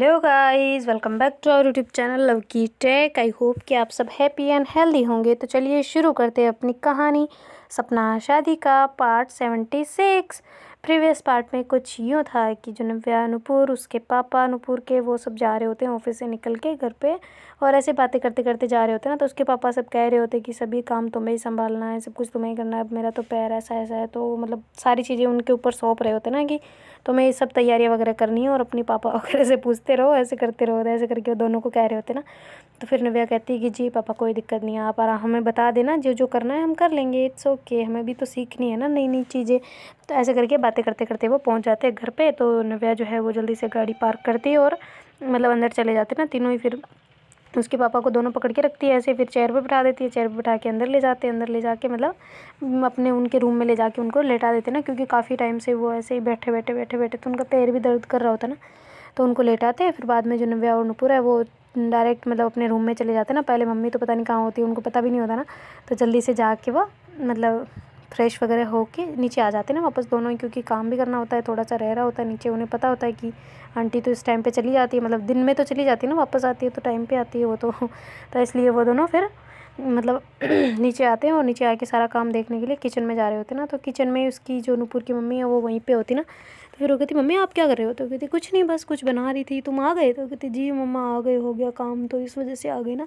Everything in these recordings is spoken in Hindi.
Hello guys, welcome back to our YouTube channel love की टेक। आई होप कि आप सब हैप्पी एंड हेल्दी होंगे। तो चलिए शुरू करते हैं अपनी कहानी सपना शादी का पार्ट 76। प्रीवियस पार्ट में कुछ यूँ था कि जो नव्या, नूपुर, उसके पापा नूपुर के, वो सब जा रहे होते हैं ऑफिस से निकल के घर पे, और ऐसे बातें करते करते जा रहे होते हैं ना। तो उसके पापा सब कह रहे होते कि सभी काम तुम्हें ही संभालना है, सब कुछ तुम्हें ही करना है, अब मेरा तो पैर ऐसा ऐसा है। तो मतलब सारी चीज़ें उनके ऊपर सौंप रहे होते ना कि तुम्हें ये सब तैयारियाँ वगैरह करनी है, और अपनी पापा वगैरह से पूछते रहो, ऐसे करते रहो, ऐसे करके वो दोनों को कह रहे होते ना। तो फिर नव्या कहती है कि जी पापा कोई दिक्कत नहीं है, आप हमें बता देना, जो जो करना है हम कर लेंगे, इट्स ओके, हमें भी तो सीखनी है ना नई नई चीज़ें। तो ऐसे करके बातें करते करते वो पहुंच जाते हैं घर पे। तो नव्या जो है वो जल्दी से गाड़ी पार्क करती है और मतलब अंदर चले जाते हैं ना तीनों ही। फिर उसके पापा को दोनों पकड़ के रखती है ऐसे, फिर चेयर पे बिठा देती है, चेयर पे बिठा के अंदर ले जाते हैं, अंदर ले जाके मतलब अपने उनके रूम में ले जाके उनको लेटा देते हैं ना, क्योंकि काफ़ी टाइम से वो ऐसे ही बैठे बैठे बैठे बैठे तो उनका पैर भी दर्द कर रहा होता है ना। तो उनको लेटाते हैं। फिर बाद में जो नव्या और नूपुर है वो डायरेक्ट मतलब अपने रूम में चले जाते हैं ना। पहले मम्मी तो पता नहीं कहाँ होती है, उनको पता भी नहीं होता ना। तो जल्दी से जाके वो मतलब फ्रेश वगैरह होके नीचे आ जाते हैं ना वापस दोनों ही, क्योंकि काम भी करना होता है, थोड़ा सा रह रहा होता है नीचे। उन्हें पता होता है कि आंटी तो इस टाइम पे चली जाती है, मतलब दिन में तो चली जाती है ना, वापस आती है तो टाइम पे आती है वो तो इसलिए वो दोनों फिर मतलब नीचे आते हैं, और नीचे आके सारा काम देखने के लिए किचन में जा रहे होते हैं ना। तो किचन में उसकी जो नूपुर की मम्मी है वो वहीं पे होती ना। तो फिर वो कहती मम्मी आप क्या कर रहे हो? तो कहती कुछ नहीं, बस कुछ बना रही थी, तुम आ गए? तो कहती जी मम्मा आ गए, हो गया काम, तो इस वजह से आ गई ना।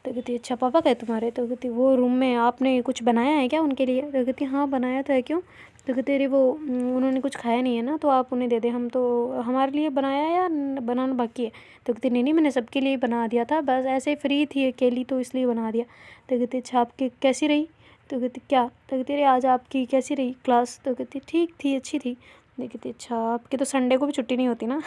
तो कहती अच्छा पापा कहे तुम्हारे? तो कहती वो रूम में आपने कुछ बनाया है क्या उनके लिए? तो कहती हाँ बनाया तो है, क्यों? तो कहती अरे वो उन्होंने कुछ खाया नहीं है ना, तो आप उन्हें दे दें, हम तो हमारे लिए बनाया या बनाना बाकी है? तो कहती नहीं नहीं मैंने सबके लिए बना दिया था, बस ऐसे फ्री थी अकेली तो इसलिए बना दिया। तो कहती अच्छा आपकी कैसी रही? तो कहती क्या? तो कहती अरे आज आपकी कैसी रही क्लास? तो कहती ठीक थी, अच्छी थी। तो कहती अच्छा आपकी तो संडे को भी छुट्टी नहीं होती ना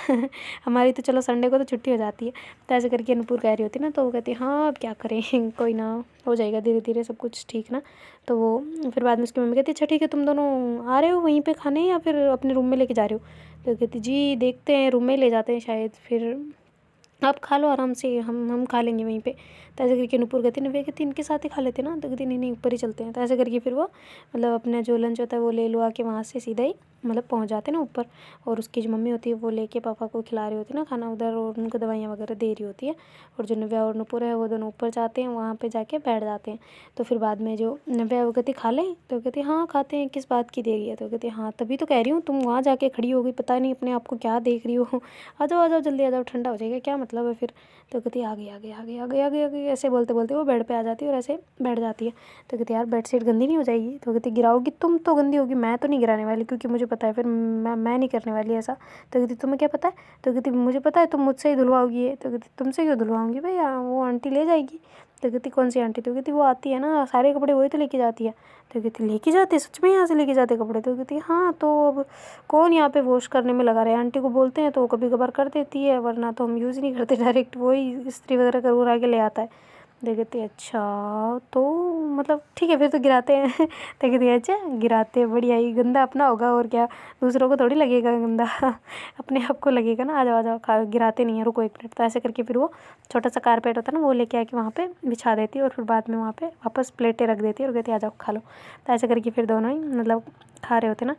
हमारी तो चलो संडे को तो छुट्टी हो जाती है। तो ऐसे करके अनूपुर कह रही होती ना। तो वो कहती हाँ अब क्या करें कोई ना, हो जाएगा धीरे धीरे सब कुछ ठीक ना। तो वो फिर बाद में उसकी मम्मी कहती अच्छा ठीक है, तुम दोनों आ रहे हो वहीं पे खाने या फिर अपने रूम में लेके जा रहे हो? तो कहती जी देखते हैं, रूम में ले जाते हैं शायद, फिर आप खा लो आराम से, हम खा लेंगे वहीं पे। तो ऐसे करके नूपुर कहती नव्या कहती इनके साथ ही खा लेते ना। तो कहती नहीं नहीं ऊपर ही चलते हैं। तो ऐसे करके फिर वो मतलब अपना जो लंच होता है वो ले लो आके वहाँ से सीधा ही मतलब पहुँच जाते हैं ना ऊपर। और उसकी जो मम्मी होती है वो लेके पापा को खिला रही होती है ना खाना उधर, और उनको दवाइयाँ वगैरह दे रही होती है। और जो नव्या और नूपुर है वो दोनों ऊपर जाते हैं, वहाँ पर जाके बैठ जाते हैं। तो फिर बाद में जो नव्या वो कहती खा लें? तो कहती हाँ खाते हैं, किस बात की देरी है? तो कहती हाँ तभी तो कह रही हूँ, तुम वहाँ जाके खड़ी हो गई, पता नहीं अपने आप को क्या देख रही हो, आ जाओ जल्दी आ जाओ, ठंडा हो जाएगा, क्या मतलब है फिर? तो कहती आ गई आ गई आ गई आ गई आ गई आ गई, ऐसे बोलते बोलते वो बेड पे आ जाती है और ऐसे बैठ जाती है। तो कहती यार बेडशीट गंदी नहीं हो जाएगी? तो कहती गिराओगी तुम तो गंदी होगी, मैं तो नहीं गिराने वाली, क्योंकि मुझे पता है फिर मैं नहीं करने वाली ऐसा। तो कहती तुम्हें क्या पता है? तो कहती मुझे पता है तुम मुझसे ही धुलवाओगी ये। तो कहती तुमसे क्यों धुलवाऊंगी भैया, वो आंटी ले जाएगी। तो कहती कौन सी आंटी? तो कहती वो आती है ना, सारे कपड़े वही तो लेके जाती है। तो कहती लेके जाते सच में, यहाँ से लेके जाते कपड़े? तो कहती हाँ तो अब कौन यहाँ पे वॉश करने में लगा रहे, आंटी को बोलते हैं तो वो कभी कभार कर देती है, वरना तो हम यूज़ ही नहीं करते, डायरेक्ट वही इस्त्री वगैरह कर के ले आता है। तो कहती अच्छा तो मतलब ठीक है फिर तो गिराते हैं तो कहती अच्छा गिराते हैं, बढ़िया ही, गंदा अपना होगा और क्या, दूसरों को थोड़ी लगेगा गंदा अपने आप को लगेगा ना। आ जाओ खा, गिराते नहीं है, रुको एक मिनट। तो ऐसे करके फिर वो छोटा सा कारपेट होता है ना वो लेके आके वहाँ पे बिछा देती है, और फिर बाद में वहाँ पे वापस प्लेटें रख देती है और कहती आ जाओ खा लो। तो ऐसे करके फिर दोनों ही मतलब खा रहे होते ना।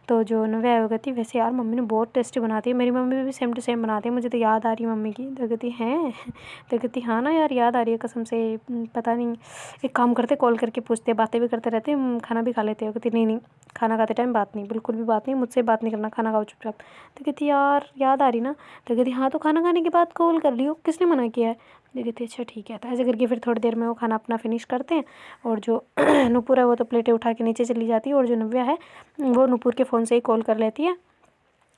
तो जो नव्या है वो कहती वैसे यार मम्मी ने बहुत टेस्टी बनाती है, मेरी मम्मी भी सेम टू सेम बनाती है, मुझे तो याद आ रही है मम्मी की। तो कहती हैं तो कहती हाँ ना यार याद आ रही है कसम से, पता नहीं, एक काम करते कॉल करके पूछते, बातें भी करते रहते हैं, खाना भी खा लेते हैं। कहती नहीं नहीं खाना खाते टाइम बात नहीं, बिल्कुल भी बात नहीं, मुझसे बात नहीं करना, खाना खाओ चुपचाप। तो कहती यार याद आ रही ना? तो कहती हाँ तो खाना खाने के बाद कॉल कर लियो, किसने मना किया है? तो कहती अच्छा ठीक है। तो ऐसे करके फिर थोड़ी देर में वो खाना अपना फिनिश करते हैं, और जो नूपुर है वो तो प्लेटें उठा के नीचे चली जाती है, और जो नव्या है वो नूपुर के फ़ोन से ही कॉल कर लेती है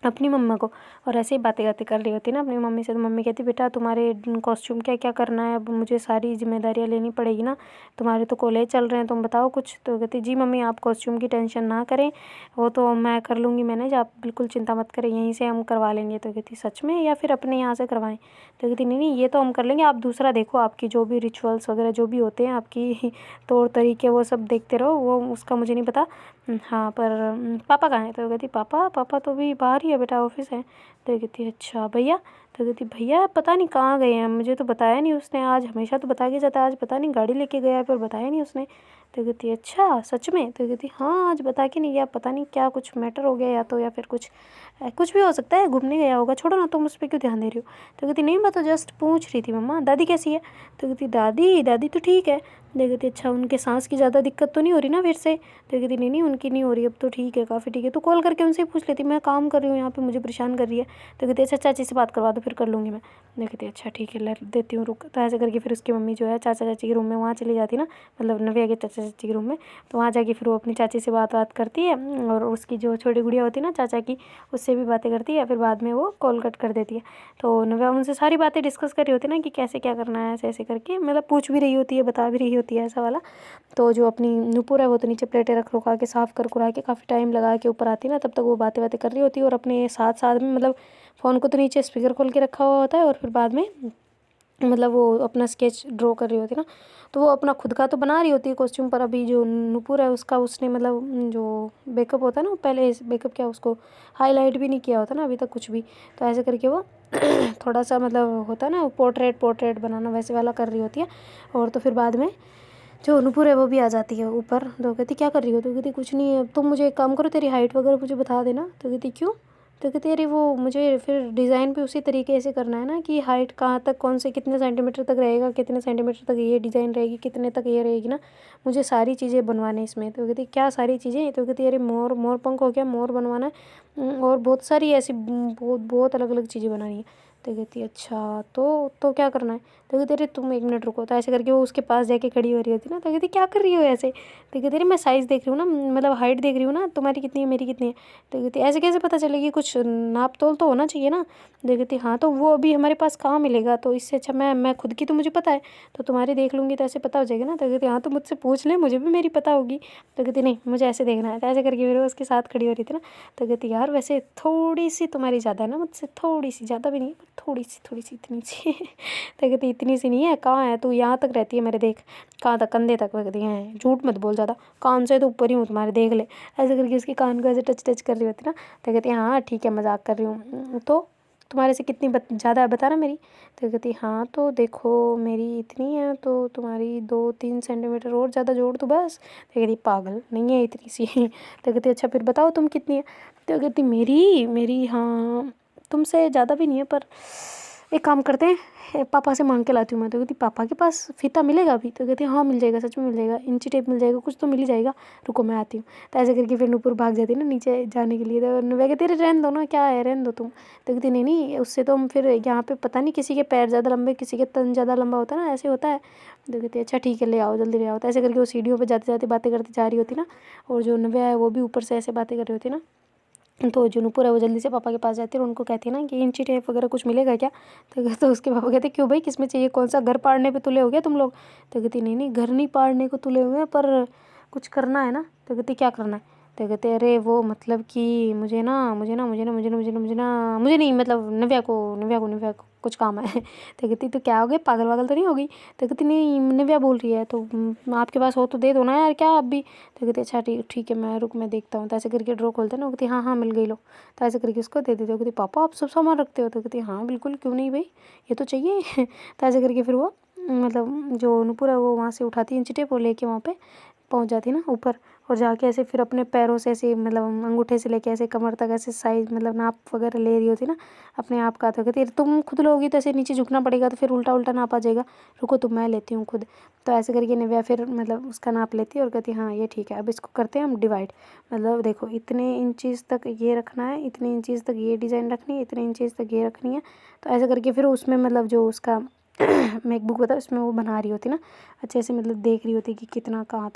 अपनी मम्मा को, और ऐसे ही बातें बातें कर रही होती है ना अपनी मम्मी से। तो मम्मी कहती बेटा तुम्हारे कॉस्ट्यूम क्या क्या करना है, अब मुझे सारी जिम्मेदारियाँ लेनी पड़ेगी ना, तुम्हारे तो कॉलेज चल रहे हैं, तुम बताओ कुछ। तो कहती जी मम्मी आप कॉस्ट्यूम की टेंशन ना करें, वो तो मैं कर लूँगी मैनेज, आप बिल्कुल चिंता मत करें, यहीं से हम करवा लेंगे। तो कहती सच में या फिर अपने यहाँ से करवाएं? तो कहती नहीं नहीं ये तो हम कर लेंगे, आप दूसरा देखो, आपकी जो भी रिचुअल्स वगैरह जो भी होते हैं आपकी तौर तरीके वो सब देखते रहो, वो उसका मुझे नहीं पता। हाँ पर पापा कहाँ हैं? तो कहती पापा पापा तो भी बाहर ही है बेटा, ऑफिस है। तो कहती अच्छा भैया? तो तो कहती भैया पता नहीं कहाँ गए हैं, मुझे तो बताया नहीं उसने, आज हमेशा तो बता के जाता है, आज पता नहीं गाड़ी लेके गया है पर बताया नहीं उसने। तो कहती अच्छा सच में? तो कहती हाँ आज बता के नहीं गया, पता नहीं क्या कुछ मैटर हो गया या तो, या फिर कुछ भी हो सकता है, घूमने गया होगा, छोड़ो ना, तुम उस पर क्यों ध्यान दे रही हो। तो कहती नहीं मैं तो जस्ट पूछ रही थी मम्मा दादी कैसी है। तो कहती दादी दादी तो ठीक है। तो कहती अच्छा उनके सांस की ज़्यादा दिक्कत तो नहीं हो रही ना फिर से। तो कहती नहीं नहीं उनकी नहीं हो रही, अब तो ठीक है, काफ़ी ठीक है, तो कॉल करके उनसे पूछ लेती, मैं काम कर रही हूँ यहाँ पे, मुझे परेशाान कर रही है। तो कहती अच्छा चाची से बात करवा दो फिर कर लूँगी मैं। तो कहती अच्छा ठीक है ले देती हूँ रुक। तो ऐसे करके फिर उसकी मम्मी जो है चाचा चाची के रूम में वहाँ चली जाती ना, मतलब नव्या के चाचा चाची के रूम में। तो वहाँ जाके फिर वो अपनी चाची से बात करती है और उसकी जो छोटी गुड़िया होती है ना चाचा की, उससे भी बातें करती है। फिर बाद में वो कॉल कट कर देती है। तो नव्या उनसे सारी बातें डिस्कस कर रही होती है ना कि कैसे क्या करना है, ऐसे ऐसे करके मतलब पूछ भी रही होती है, बता भी रही होती है ऐसा वाला। तो जो अपनी नुपुर है वो तो नीचे प्लेटें रख रुखा के साफ़ कर कुरा के काफ़ी टाइम लगा के ऊपर आती है ना, तब तक वो बातें कर रही होती है और अपने साथ साथ में मतलब फ़ोन को तो नीचे स्पीकर खोल के रखा हुआ होता है और फिर बाद में मतलब वो अपना स्केच ड्रॉ कर रही होती है ना। तो वो अपना खुद का तो बना रही होती है कॉस्ट्यूम, पर अभी जो नुपुर है उसका उसने मतलब जो मेकअप होता है ना, पहले मेकअप क्या उसको हाईलाइट भी नहीं किया होता ना अभी तक कुछ भी। तो ऐसे करके वो थोड़ा सा मतलब होता है ना पोर्ट्रेट बनाना, वैसे वाला कर रही होती है। और तो फिर बाद में जो नुपुर है वो भी आ जाती है ऊपर। तो कहती क्या कर रही हो। तो कहती कुछ नहीं है, तुम मुझे एक काम करो, तेरी हाइट वगैरह मुझे बता देना। तो कहती क्यों। तो कहती अरे वो मुझे फिर डिज़ाइन भी उसी तरीके से करना है ना कि हाइट कहाँ तक कौन से कितने सेंटीमीटर तक रहेगा, कितने सेंटीमीटर तक ये डिज़ाइन रहेगी, कितने तक ये रहेगी ना, मुझे सारी चीज़ें बनवाने इसमें। तो कहती क्या सारी चीज़ें। तो कहती अरे मोर पंख हो गया, मोर बनवाना है और बहुत सारी ऐसी बहुत अलग अलग चीज़ें बनानी है। तो कहती अच्छा तो क्या करना है। तो कहती अरे तुम एक मिनट रुको। तो ऐसे करके वो उसके पास जाके खड़ी हो रही होती ना। तो कहती क्या कर रही हो ऐसे। तो कहती अरे मैं साइज़ देख रही हूँ ना, मतलब हाइट देख रही हूँ ना, तुम्हारी कितनी है मेरी कितनी है। तो कहती ऐसे कैसे पता चलेगी, कुछ नाप तोल तो होना चाहिए ना। तो कहती हाँ तो वो अभी हमारे पास कहाँ मिलेगा, तो इससे अच्छा मैं खुद की तो मुझे पता है, तो तुम्हारी देख लूँगी तो ऐसे पता हो जाएगा ना। तो कहती हाँ तो मुझसे पूछ ले, मुझे भी मेरी पता होगी। तो कहती नहीं मुझे ऐसे देखना है। तो ऐसे करके फिर वो उसके साथ खड़ी हो रही थी ना। तो कहती यार वैसे थोड़ी सी तुम्हारी ज़्यादा है ना मुझसे, थोड़ी सी, ज़्यादा भी नहीं थोड़ी सी इतनी सी। तो कहती इतनी सी नहीं है, कहाँ है तू, यहाँ तक रहती है मेरे, देख कहाँ तक, कंधे तक। मैं कहती हैं झूठ मत बोल ज़्यादा, कान से तो ऊपर ही हूँ तुम्हारे, देख ले। ऐसे करके उसके कान को ऐसे टच कर रही होती ना। तो कहती हाँ ठीक है मजाक कर रही हूँ, तो तुम्हारे से कितनी ज़्यादा है बताना मेरी। तो कहती हाँ तो देखो मेरी इतनी है, तो तुम्हारी 2-3 सेंटीमीटर और ज़्यादा जोड़ दो बस। तो कहती पागल नहीं है इतनी सी। तो कहती अच्छा फिर बताओ तुम कितनी है। तो कहती मेरी हाँ तुमसे ज़्यादा भी नहीं है, पर एक काम करते हैं पापा से मांग के लाती हूँ मैं। तो कहती पापा के पास फीता मिलेगा अभी। तो कहती हाँ मिल जाएगा, सच में मिल जाएगा, इंची टेप मिल जाएगा, कुछ तो मिल ही जाएगा, रुको मैं आती हूँ। तो ऐसे करके फिर नुपुर भाग जाती है ना नीचे जाने के लिए। तो नुपुर कहती रहने दो ना, क्या है रहने दो तुम। तो कहती नहीं नहीं उससे तो हम फिर यहाँ पे पता नहीं किसी के पैर ज़्यादा लंबे, किसी के तन ज़्यादा लंबा होता है ना, ऐसे होता है। तो कहती अच्छा ठीक है ले आओ जल्दी ले आओ। तो ऐसे करके वो सीढ़ियों पर जाते जाते बातें करती जा रही होती ना, और जो नव्या है वो भी ऊपर से ऐसे बातें कर रही होती ना। तो जो नुपुर है वो जल्दी से पापा के पास जाती है और उनको कहती है ना कि इंची टेप वगैरह कुछ मिलेगा क्या। तो उसके पापा कहते क्यों भाई किस में चाहिए, कौन सा घर पाड़ने पे तुले हो गया तुम लोग। तो कहती नहीं नहीं घर नहीं पाड़ने को तुले हुए हैं, पर कुछ करना है ना। तो कहती क्या करना है। तो कहते अरे वो मतलब कि मुझे नहीं मतलब नव्या को कुछ काम है। तो कहती तो क्या हो गया, पागल वागल तो नहीं होगी। तो कहती नहीं नव्या बोल रही है, तो आपके पास हो तो दे दो ना यार, क्या आप भी। तो कहती अच्छा ठीक है मैं देखता हूँ। तो ऐसे करके ड्रॉ खोलते ना, वो कहती हाँ मिल गई लो। तो ऐसे करके उसको दे देते हो। कहती पापा आप सब सामान रखते हो। तो कहती हाँ बिल्कुल क्यों नहीं भाई, ये तो चाहिए। तो ऐसे करके फिर वो मतलब जो नुपुर है वो वहाँ से उठाती है इंची टेप और लेके वहाँ पे पहुँच जाती ना ऊपर, और जाके ऐसे फिर अपने पैरों से ऐसे मतलब अंगूठे से लेके ऐसे कमर तक ऐसे साइज मतलब नाप वगैरह ले रही होती ना अपने आप का। तो कहती तुम खुद लोगी तो ऐसे नीचे झुकना पड़ेगा, तो फिर उल्टा नाप आ जाएगा, रुको तो मैं लेती हूँ खुद। तो ऐसे करके नव्या फिर मतलब उसका नाप लेती है और कहती हाँ ये ठीक है, अब इसको करते हैं हम डिवाइड। मतलब देखो इतने इंचज़ तक ये रखना है, इतने इंचज़ तक ये डिज़ाइन रखनी है, इतने इंचज़ तक ये रखनी है। तो ऐसे करके फिर उसमें मतलब जो उसका मैकबुक होता है उसमें वो बना रही होती ना अच्छे से, मतलब देख रही होती कि कितना कहाँ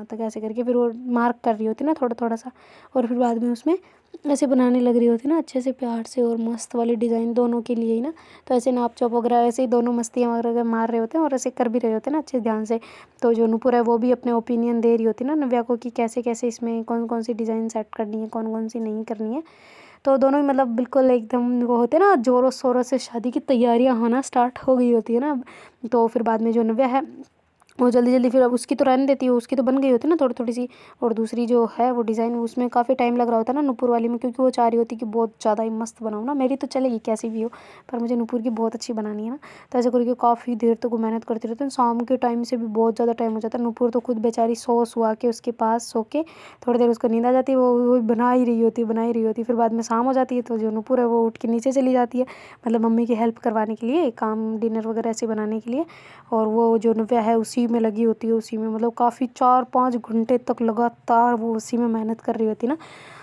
तक ऐसे करके फिर वो मार्क कर रही होती ना थोड़ा सा। और फिर बाद में उसमें ऐसे बनाने लग रही होती ना अच्छे से प्यार से, और मस्त वाली डिज़ाइन दोनों के लिए ही ना। तो ऐसे नाप चौप वगैरह ऐसे ही दोनों मस्तियाँ वगैरह मार रहे होते हैं और ऐसे कर भी रहे होते हैं ना अच्छे ध्यान से। तो जो नुपुर है वो भी अपने ओपिनियन दे रही होती ना नव्या को कि कैसे कैसे इसमें कौन कौन सी डिज़ाइन सेट करनी है, कौन कौन सी नहीं करनी है। तो दोनों ही मतलब बिल्कुल एकदम वो होते हैं ना ज़ोरों शोरों से शादी की तैयारियां होना स्टार्ट हो गई होती है ना। तो फिर बाद में जो नव्या है वो जल्दी जल्दी फिर अब उसकी तो रहने देती है, उसकी तो बन गई होती है ना थोड़ी थोड़ी सी। और दूसरी जो है वो डिज़ाइन, उसमें काफ़ी टाइम लग रहा होता है ना नुपुर वाली में, क्योंकि वो चाह रही होती कि बहुत ज़्यादा ही मस्त बनाऊँ ना। मेरी तो चलेगी कैसी भी हो, पर मुझे नुपुर की बहुत अच्छी बनानी है ना। तो ऐसे करके काफ़ी देर तक वो मेहनत करती रहती है। शाम के टाइम से भी बहुत ज़्यादा टाइम हो जाता है। नुपुर तो खुद बेचारी सो के उसके पास सो के थोड़ी देर उसको नींद आ जाती है, वो बना ही रही होती है, बना ही रही होती है। फिर बाद में शाम हो जाती है तो जो नुपुर है वो उठ के नीचे चली जाती है, मतलब मम्मी की हेल्प करवाने के लिए, काम डिनर वगैरह ऐसे बनाने के लिए। और वो जो नव्या है उसी में लगी होती है, उसी में मतलब काफ़ी 4-5 घंटे तक लगातार वो उसी में मेहनत कर रही होती है ना।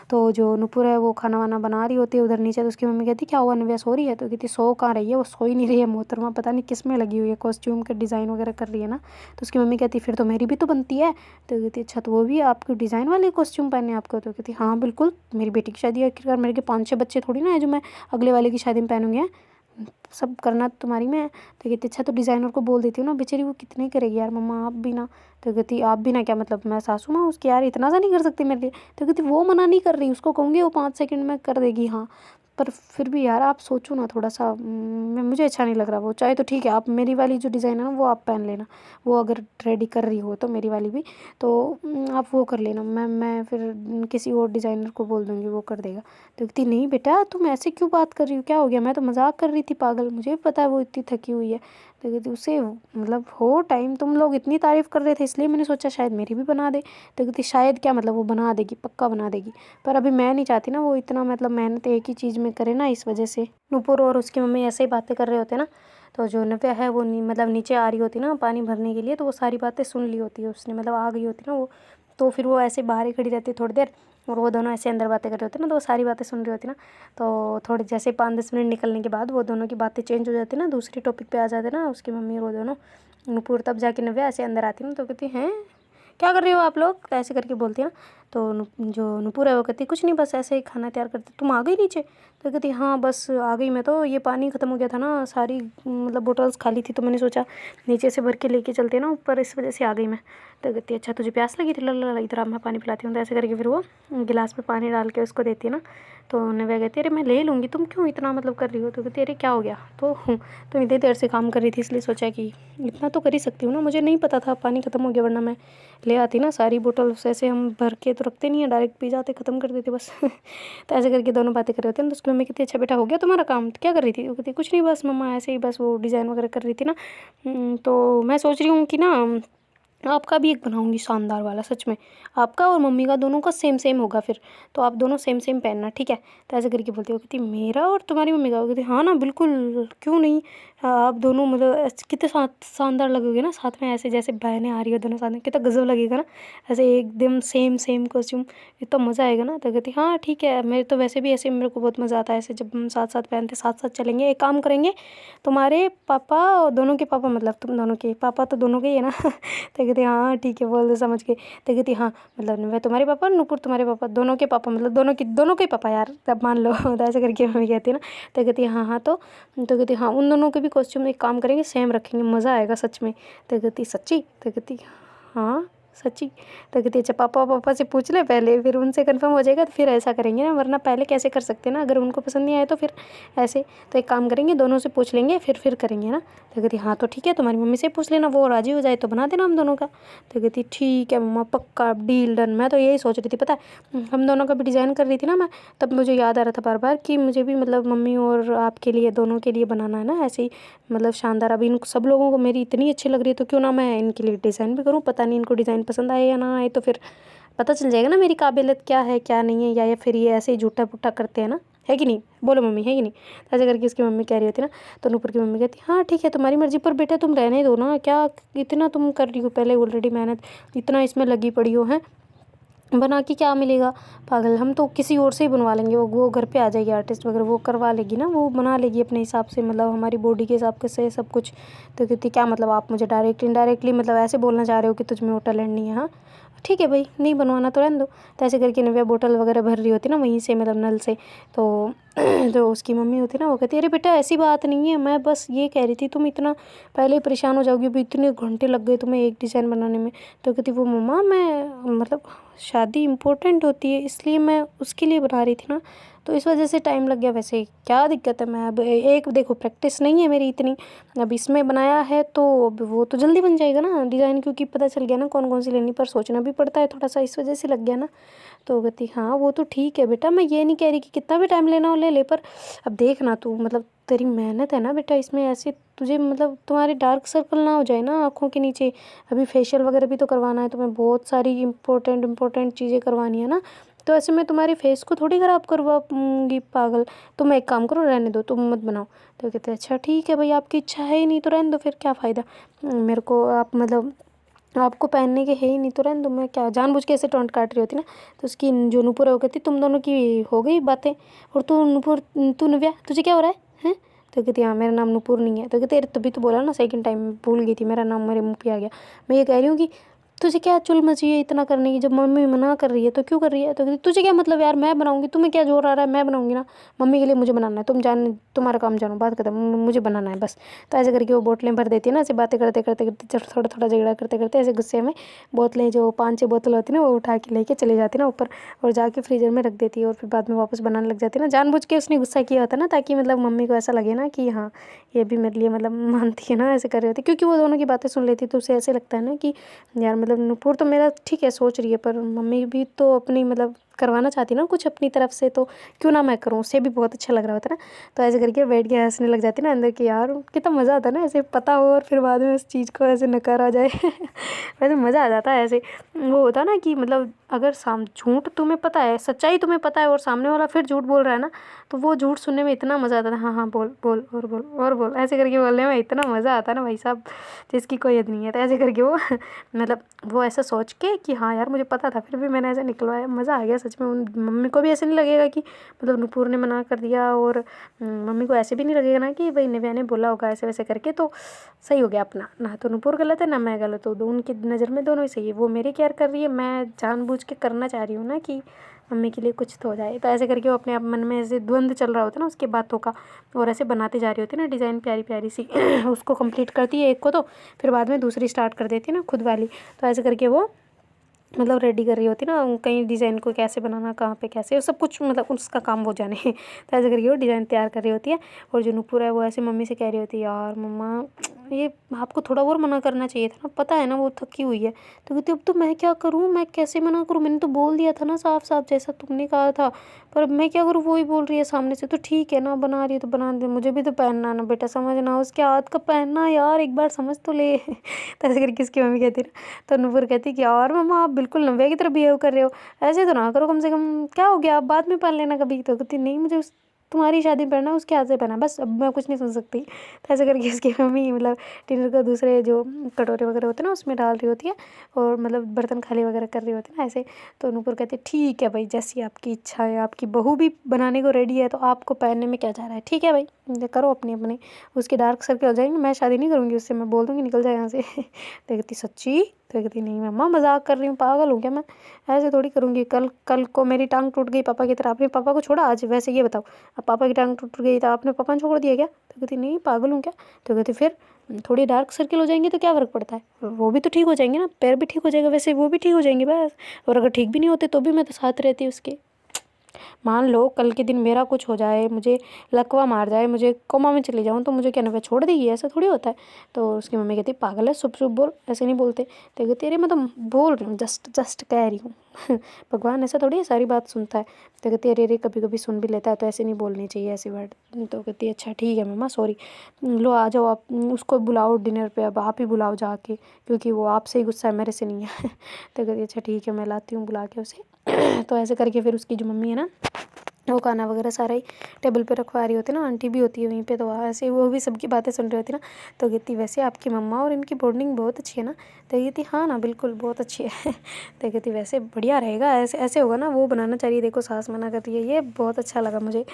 तो जो नुपुर है वो खाना वाना बना रही होती है उधर नीचे। तो उसकी मम्मी कहती क्या हुआ नव्या सो रही है? तो कहती सो कहाँ रही है, वो सो ही नहीं रही है मोहतरमा, पता नहीं किस में लगी हुई है, कॉस्ट्यूम के डिज़ाइन वगैरह कर रही है ना। तो उसकी मम्मी कहती फिर तो मेरी भी तो बनती है। तो कहती अच्छा तो वो भी आपको डिज़ाइन वाले कॉस्ट्यूम पहने आपको? तो कहती हाँ बिल्कुल, मेरी बेटी की शादी है, आखिरकार मेरे के 5-6 बच्चे थोड़ी ना है जो मैं अगले वाले की शादी में पहनूंगी, सब करना तो तुम्हारी में है। तो कहती अच्छा तो डिज़ाइनर को बोल देती हूँ ना, बेचारी वो कितने करेगी यार मम्मा आप भी ना। तो कहती आप भी ना क्या मतलब, मैं सासू माँ उसकी यार, इतना सा नहीं कर सकती मेरे लिए? तो कहती वो मना नहीं कर रही, उसको कहूँगी वो 5 सेकंड में कर देगी हाँ, पर फिर भी यार आप सोचो ना थोड़ा सा, मुझे अच्छा नहीं लग रहा वो। चाहे तो ठीक है आप मेरी वाली जो डिज़ाइन है ना वो आप पहन लेना, वो अगर रेडी कर रही हो तो मेरी वाली भी, तो आप वो कर लेना, मैं फिर किसी और डिज़ाइनर को बोल दूँगी वो कर देगा। तो कहती नहीं बेटा तुम ऐसे क्यों बात कर रही हो, क्या हो गया? मैं तो मजाक कर रही थी पागल, मुझे भी पता है वो इतनी थकी हुई है। तो कहती उसे मतलब हो टाइम, तुम लोग इतनी तारीफ़ कर रहे थे इसलिए मैंने सोचा शायद मेरी भी बना दे। तो कहती शायद क्या मतलब, वो बना देगी, पक्का बना देगी, पर अभी मैं नहीं चाहती ना वो इतना मतलब मेहनत एक ही चीज़ में करे ना, इस वजह से। नूपुर और उसकी मम्मी ऐसे ही बातें कर रहे होते ना, तो जो नव्या है वो मतलब नीचे आ रही होती ना पानी भरने के लिए, तो वो सारी बातें सुन ली होती है उसने, मतलब आ गई होती ना वो। तो फिर वो ऐसे बाहर ही खड़ी रहती है थोड़ी देर, और वो दोनों ऐसे अंदर बातें कर रहे होते ना, तो वो सारी बातें सुन रही होती ना। तो थोड़ी जैसे 5-10 मिनट निकलने के बाद वो दोनों की बातें चेंज हो जाती ना, दूसरी टॉपिक पे आ जाते ना उसकी मम्मी और वो दोनों। नूपुर तब जाके नव्या ऐसे अंदर आती ना, तो कहती हैं क्या कर रही हो आप लोग, तो ऐसे करके बोलती है ना। तो जो नूपुर है वो कहती कुछ नहीं बस ऐसे ही खाना तैयार करती, तुम आ गई नीचे? तो कहती हाँ बस आ गई मैं, तो ये पानी ख़त्म हो गया था ना, सारी मतलब बोटल्स खाली थी, तो मैंने सोचा नीचे से भर के लेके चलते हैं ना ऊपर, इस वजह से आ गई मैं। तो कहती अच्छा तुझे प्यास लगी थी, ला इधर आ मैं पानी पिलाती हूँ। तो ऐसे करके फिर वो गिलास में पानी डाल के उसको देती है ना। तो नव्या कहती अरे मैं ले लूँगी, तुम क्यों इतना मतलब कर रही हो? तो कहती अरे क्या हो गया, तो इतनी देर से काम कर रही थी इसलिए सोचा कि इतना तो कर ही सकती हूँ ना, मुझे नहीं पता था पानी ख़त्म हो गया, वरना मैं ले आती ना सारी बोतल, ऐसे हम भर के तो रखते नहीं है, डायरेक्ट पी जाते, ख़त्म कर देते बस। तो ऐसे करके दोनों बातें कर रहे होते हैं। तो उसकी मम्मी कहती अच्छा बेटा हो गया तुम्हारा काम, तो क्या कर रही थी? वो कहती कुछ नहीं बस मम्मा ऐसे ही बस वो डिज़ाइन वगैरह कर रही थी ना। तो मैं सोच रही हूँ कि ना आपका भी एक बनाऊंगी शानदार वाला, सच में आपका और मम्मी का दोनों का सेम सेम होगा फिर, तो आप दोनों सेम सेम पहनना ठीक है। तो ऐसे करके बोलती है, वो कहती मेरा और तुम्हारी मम्मी का? वो कहती हाँ ना बिल्कुल, क्यों नहीं, आप दोनों मतलब कितने शानदार लगोगे ना साथ में, ऐसे जैसे बहनें आ रही हो दोनों साथ में, कितना गजब लगेगा ना, ऐसे एकदम सेम सेम कॉस्ट्यूम, इतना मज़ा आएगा ना। तो कहती हाँ ठीक है, मेरे तो वैसे भी ऐसे मेरे को बहुत मज़ा आता है, ऐसे जब हम साथ साथ पहनते साथ साथ चलेंगे, एक काम करेंगे तुम्हारे पापा और दोनों के पापा, मतलब तुम दोनों के पापा तो दोनों के ही है ना। तो कहती हाँ ठीक है बोल दो समझ के। तो कहती हाँ मतलब मैं तुम्हारे पापा नूपुर तुम्हारे पापा, दोनों के पापा मतलब दोनों के पापा यार, तब मान लो। तो ऐसे करके मम्मी कहती है ना। तो कहती हाँ हाँ, तो कहती हाँ उन दोनों के भी कॉस्ट्यूम एक काम करेंगे सेम रखेंगे, मज़ा आएगा सच में। तो कहती सच्ची? तो कहती हाँ सच्ची। तो कहती अच्छा पापा से पूछ ले पहले, फिर उनसे कंफर्म हो जाएगा तो फिर ऐसा करेंगे ना, वरना पहले कैसे कर सकते हैं ना, अगर उनको पसंद नहीं आए तो फिर ऐसे। तो एक काम करेंगे दोनों से पूछ लेंगे फिर करेंगे ना। तो कहती हाँ तो ठीक है, तुम्हारी मम्मी से पूछ लेना, वो राजी हो जाए तो बना देना हम दोनों का। तो कहती ठीक है मम्मा पक्का डील डन। मैं तो यही सोच रही थी पता है, हम दोनों का भी डिज़ाइन कर रही थी ना मैं, तब मुझे याद आ रहा था बार बार कि मुझे भी मतलब मम्मी और आपके लिए दोनों के लिए बनाना है ना ऐसे ही, मतलब शानदार। अभी इन सब लोगों को मेरी इतनी अच्छी लग रही है तो क्यों ना मैं इनके लिए डिज़ाइन भी करूँ, पता नहीं इनको डिज़ाइन पसंद आए या ना आए, तो फिर पता चल जाएगा ना मेरी काबिलियत क्या है क्या नहीं है, या फिर ये ऐसे ही झूठा पुट्टा करते हैं ना, है कि नहीं बोलो मम्मी, है कि नहीं? ऐसे करके उसकी मम्मी कह रही होती ना। तो नूपुर की मम्मी कहती हाँ ठीक है तुम्हारी मर्जी, पर बेटा तुम रहने दो ना, क्या इतना तुम कर रही हो, पहले ऑलरेडी मेहनत इतना इसमें लगी पड़ी हो, है बना के क्या मिलेगा पागल, हम तो किसी और से ही बनवा लेंगे, वो घर पे आ जाएगी आर्टिस्ट वगैरह, वो करवा लेगी ना, वो बना लेगी अपने हिसाब से, मतलब हमारी बॉडी के हिसाब से सब कुछ। तो कहती क्या मतलब आप मुझे डायरेक्ट इनडायरेक्टली मतलब ऐसे बोलना चाह रहे हो कि तुझ में वो टैलेंट नहीं है? हाँ ठीक है भाई, नहीं बनवाना तो रहने दो। तो ऐसे करके नव्या बोतल वगैरह भर रही होती ना वहीं से, मतलब नल से। तो जो उसकी मम्मी होती ना वो कहती अरे बेटा ऐसी बात नहीं है, मैं बस ये कह रही थी तुम इतना पहले ही परेशान हो जाओगी, अभी इतने घंटे लग गए तुम्हें एक डिज़ाइन बनाने में। तो कहती वो मम्मा मैं मतलब शादी इम्पोर्टेंट होती है इसलिए मैं उसके लिए बना रही थी ना, तो इस वजह से टाइम लग गया। वैसे क्या दिक्कत है, मैं अब एक देखो प्रैक्टिस नहीं है मेरी इतनी, अब इसमें बनाया है तो अब वो तो जल्दी बन जाएगा ना डिज़ाइन, क्योंकि पता चल गया ना कौन कौन सी लेनी, पर सोचना भी पड़ता है थोड़ा सा, इस वजह से लग गया ना। तो कहती हाँ वो तो ठीक है बेटा, मैं ये नहीं कह रही कि कितना भी टाइम लेना हो ले ले, पर अब देखना तू, मतलब तेरी मेहनत है ना बेटा इसमें, ऐसे तुझे मतलब तुम्हारे डार्क सर्कल ना हो जाए ना आँखों के नीचे। अभी फेशियल वगैरह भी तो करवाना है तुम्हें, बहुत सारी इंपॉर्टेंट चीज़ें करवानी है ना, तो ऐसे मैं तुम्हारे फेस को थोड़ी ख़राब करवाऊंगी पागल। तुम एक काम करो, रहने दो, तुम मत बनाओ। तो कहते अच्छा ठीक है भाई, आपकी इच्छा है ही नहीं तो रहने दो, फिर क्या फ़ायदा। मेरे को आप मतलब आपको पहनने के है ही नहीं तो रहने दो, मैं क्या जानबूझ के ऐसे टोंट काट रही होती ना। तो उसकी जो नूपुर है वो कहती तुम दोनों की हो गई बातें, और तू नूपुर, तू नव्या तुझे क्या हो रहा है हैं। तो कहती हाँ मेरा नाम नूपुर नहीं है। तो कहते तभी तो बोला ना सेकंड टाइम, भूल गई थी, मेरा नाम मेरे मुँह पे आ गया। मैं ये कह रही हूँ कि तुझे क्या चुल मची है इतना करने की, जब मम्मी मना कर रही है तो क्यों कर रही है। तो कहती तुझे क्या मतलब यार, मैं बनाऊंगी, तुम्हें क्या जोर आ रहा है, मैं बनाऊंगी ना, मम्मी के लिए मुझे बनाना है, तुम जान तुम्हारा काम जानो, बात खत्म, मुझे बनाना है बस। तो ऐसे करके वो बोतलें भर देती है ना, ऐसे बातें करते करते करते जब थोड़ा थोड़ा झगड़ा करते करते ऐसे गुस्से में बोतलें जो 5-6 बोतल होती है ना वो उठा के लेके चली जाती है ना ऊपर, और जाके फ्रीजर में रख देती है, और फिर बाद में वापस बनाने लग जाती है ना। जानबूझ के उसने गुस्सा किया होता है ना, ताकि मतलब मम्मी को ऐसा लगे ना कि हाँ ये भी मेरे लिए मतलब मानती है ना, ऐसे कर रही होती, क्योंकि वो दोनों की बातें सुन लेती तो उसे ऐसे लगता है ना कि यार मतलब नूपुर तो मेरा ठीक है सोच रही है, पर मम्मी भी तो अपनी मतलब करवाना चाहती ना कुछ अपनी तरफ से, तो क्यों ना मैं करूँ, उसे भी बहुत अच्छा लग रहा होता है ना। तो ऐसे करके बैठ के हंसने लग जाती ना अंदर की, यार कितना मज़ा आता है ना ऐसे पता हो और फिर बाद में उस चीज़ को ऐसे नकार आ जाए वैसे मज़ा आ जाता है ऐसे। वो होता ना कि मतलब अगर झूठ तुम्हें पता है, सच्चाई तुम्हें पता है, और सामने वाला फिर झूठ बोल रहा है ना, तो वो झूठ सुनने में इतना मज़ा आता है। हाँ हाँ बोल बोल और बोल और बोल, ऐसे करके बोलने में इतना मज़ा आता है ना भाई साहब, जिसकी कोई हद नहीं है। तो ऐसे करके वो मतलब वो ऐसा सोच के कि हाँ यार मुझे पता था, फिर भी मैंने ऐसे निकलवाया, मज़ा आ गया सच में। उन मम्मी को भी ऐसे नहीं लगेगा कि मतलब नुपुर ने मना कर दिया, और मम्मी को ऐसे भी नहीं लगेगा ना कि भाई नव्या ने बोला होगा ऐसे वैसे करके, तो सही हो गया अपना, ना तो नुपुर गलत है ना मैं गलत हूँ, उनकी नज़र में दोनों ही सही है। वो मेरी केयर कर रही है, मैं जानबूझ के करना चाह रही हूँ ना कि मम्मी के लिए कुछ तो हो जाए। तो ऐसे करके वो अपने आप मन में ऐसे द्वंद्व चल रहा होता है ना उसके बातों का, और ऐसे बनाते जा रही होती है ना डिज़ाइन प्यारी प्यारी सी उसको कंप्लीट करती है एक को, तो फिर बाद में दूसरी स्टार्ट कर देती है ना खुद वाली। तो ऐसे करके वो मतलब रेडी कर रही होती ना कहीं डिज़ाइन को कैसे बनाना, कहाँ पे कैसे, वो सब कुछ मतलब उसका काम वो जाने तो ऐसे करके वो डिज़ाइन तैयार कर रही होती है। और जो नूपुर है वो ऐसे मम्मी से कह रही होती है यार मम्मा ये आपको थोड़ा और मना करना चाहिए था ना, पता है ना वो थकी हुई है। तो कहती अब तो मैं क्या करूँ, मैं कैसे मना करूँ, मैंने तो बोल दिया था ना साफ साफ जैसा तुमने कहा था, पर अब मैं क्या करूँ, वो ही बोल रही है सामने से। तो ठीक है ना, बना रही है तो बना दे, मुझे भी तो पहनना ना बेटा, समझना उसके हाथ का पहनना यार, एक बार समझ तो ले तो ऐसे करके उसकी मम्मी कहती ना। तो नूपुर कहती कि यार मम्मा आप बिल्कुल नव्या की तरह बिहेव कर रहे हो, ऐसे तो ना करो, कम से कम क्या हो गया, आप बाद में पहन लेना कभी। तो कहती नहीं मुझे तुम्हारी शादी में पहनना उसके हाथ से पहना, बस अब मैं कुछ नहीं सुन सकती। तो ऐसे करके उसकी मम्मी मतलब डिनर को दूसरे जो कटोरे वगैरह होते हैं ना उसमें डाल रही होती है, और मतलब बर्तन खाली वगैरह कर रही होती है ना ऐसे। तो नूपुर कहती है ठीक है भाई, जैसी आपकी इच्छा है, आपकी बहू भी बनाने को रेडी है, तो आपको पहनने में क्या जा रहा है, ठीक है भाई करो अपने अपने। उसके डार्क सर्कल हो जाएंगे, मैं शादी नहीं करूँगी उससे, मैं बोल दूँगी निकल जाए यहाँ से तो कहती सच्ची। तो कहती नहीं मम्मा मजाक कर रही हूँ, पागल हूँ क्या मैं, ऐसे थोड़ी करूँगी। कल कल को मेरी टांग टूट गई पापा की तरह, आपने पापा को छोड़ा आज, वैसे ये बताओ अब पापा की टांग टूट गई तो आपने पापा ने छोड़ दिया क्या। तो कहती नहीं पागल हूँ क्या। तो कहती फिर थोड़ी डार्क सर्किल हो जाएंगे तो क्या फ़र्क पड़ता है, वो भी तो ठीक हो जाएंगे ना, पैर भी ठीक हो जाएगा, वैसे वो भी ठीक हो जाएंगे बस। और अगर ठीक भी नहीं होते तो भी मैं तो साथ रहती उसके। मान लो कल के दिन मेरा कुछ हो जाए, मुझे लकवा मार जाए, मुझे कोमा में चली जाऊँ, तो मुझे क्या नव्या छोड़ देगी, ऐसा थोड़ी होता है। तो उसकी मम्मी कहती पागल है, शुभ शुभ बोल, ऐसे नहीं बोलते। तो कहती अरे मैं तो बोल रही हूँ, जस्ट जस्ट कह रही हूँ भगवान ऐसा थोड़ी है सारी बात सुनता है। तो कहती अरे कभी कभी सुन भी लेता है, तो ऐसे नहीं बोलनी चाहिए ऐसी वर्ड। तो कहती अच्छा ठीक है मम्मा सॉरी, लो आ जाओ आप, उसको बुलाओ डिनर पे, अब आप ही बुलाओ जाके, क्योंकि वो आपसे ही गुस्सा है मेरे से नहीं है तो कहती अच्छा ठीक है मैं लाती हूँ बुला के उसे तो ऐसे करके फिर उसकी जो मम्मी है ना वो खाना वगैरह सारा ही टेबल पे रखवा रही होती है ना, आंटी भी होती है वहीं पे, तो ऐसे वो भी सबकी बातें सुन रही होती है ना। तो कहती वैसे आपकी मम्मा और इनकी बॉन्डिंग बहुत अच्छी है ना। तो कहती हाँ ना बिल्कुल बहुत अच्छी है तो कहती वैसे बढ़िया रहेगा, ऐसे ऐसे होगा ना, वो बनाना चाहिए, देखो सास मना करती है, ये बहुत अच्छा लगा मुझे।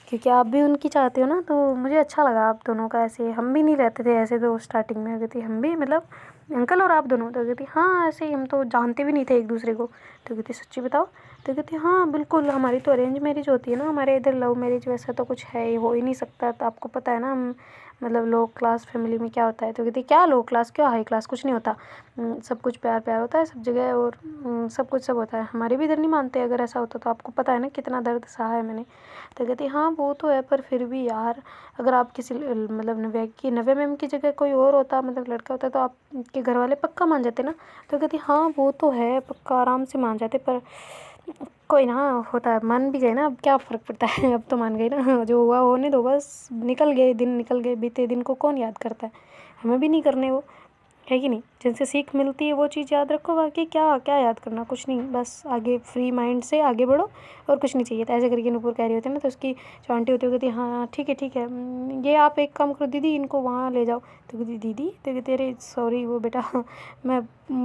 क्योंकि आप भी उनकी चाहते हो ना, तो मुझे अच्छा लगा आप दोनों का ऐसे। हम भी नहीं रहते थे ऐसे तो स्टार्टिंग में, कहती हम भी मतलब अंकल और आप दोनों। तो कहती हाँ ऐसे ही, हम तो जानते भी नहीं थे एक दूसरे को। तो कहती सच्ची बताओ? तो कहती हाँ बिल्कुल, हमारी तो अरेंज मैरिज होती है ना, हमारे इधर लव मैरिज वैसा तो कुछ है ही, हो ही नहीं सकता। तो आपको पता है ना हम मतलब लो क्लास फैमिली में क्या होता है। तो कहती क्या लो क्लास, क्या हाई क्लास, कुछ नहीं होता। सब कुछ प्यार प्यार होता है सब जगह, और सब कुछ सब होता है। हमारे भी इधर नहीं मानते, अगर ऐसा होता तो आपको पता है ना कितना दर्द सहा है मैंने। तो कहती हाँ वो तो है, पर फिर भी यार अगर आप किसी मतलब नव्या मैम की जगह कोई और होता, मतलब लड़का होता, तो आपके घर वाले पक्का मान जाते ना। तो कहती हाँ वो तो है, पक्का आराम से मान जाते, पर कोई ना, होता है, मान भी गए ना, अब क्या फ़र्क पड़ता है। अब तो मान गए ना, जो हुआ होने दो बस। निकल गए दिन, निकल गए, बीते दिन को कौन याद करता है। हमें भी नहीं करने वो, है कि नहीं। जिनसे सीख मिलती है वो चीज़ याद रखो, बाकी क्या क्या याद करना, कुछ नहीं, बस आगे फ्री माइंड से आगे बढ़ो, और कुछ नहीं चाहिए। तो ऐसे करके नूपुर कह रही होती है ना, तो उसकी जो आंटी होती है कहती हाँ ठीक है ठीक है, ये आप एक काम करो दीदी, इनको वहाँ ले जाओ। तो कहती दीदी? तो कहती अरे सॉरी वो बेटा मैं